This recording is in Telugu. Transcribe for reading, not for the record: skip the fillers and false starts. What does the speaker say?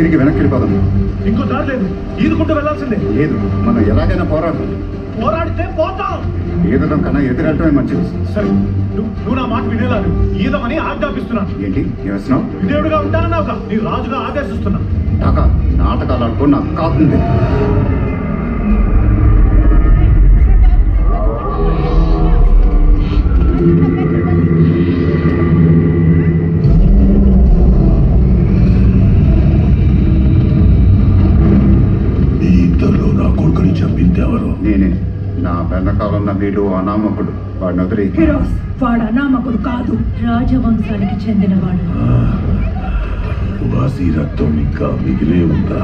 తిరిగి వెనక్కి వెళ్ళిపోదాం. ఇంకో దారి లేదు, ఈదుకుంటూ వెళ్లాల్సిందే. లేదు, మనం ఎలాగైనా పోరాడదాం. పోరాడితే పోతాం. ఈదడం కన్నా ఎదురెళ్ళటమే మంచిది. సరే, నువ్వు నా మాట వినేలాగా ఈదమని ఆజ్ఞాపిస్తున్నాను. ఏంటి ఏమస్తున్నావు? విధేయుడుగా ఉంటానన్నావుగా, నీ రాజుగా ఆదేశిస్తున్నా. నాటకాలు ఆడుకో, నాకు కాకుంది. ఈ ఇద్దరులో నా కొడుకుని చంపింది ఎవరు? నేనే. నా వెనకాలన్న వీడు అనామకుడు. వాడిని వదిలి. ఫిరోజ్ వాడు అనామకుడు కాదు, రాజవంశానికి చెందినవాడు. వాసి రక్తం ఇంకా మిగిలే ఉందా?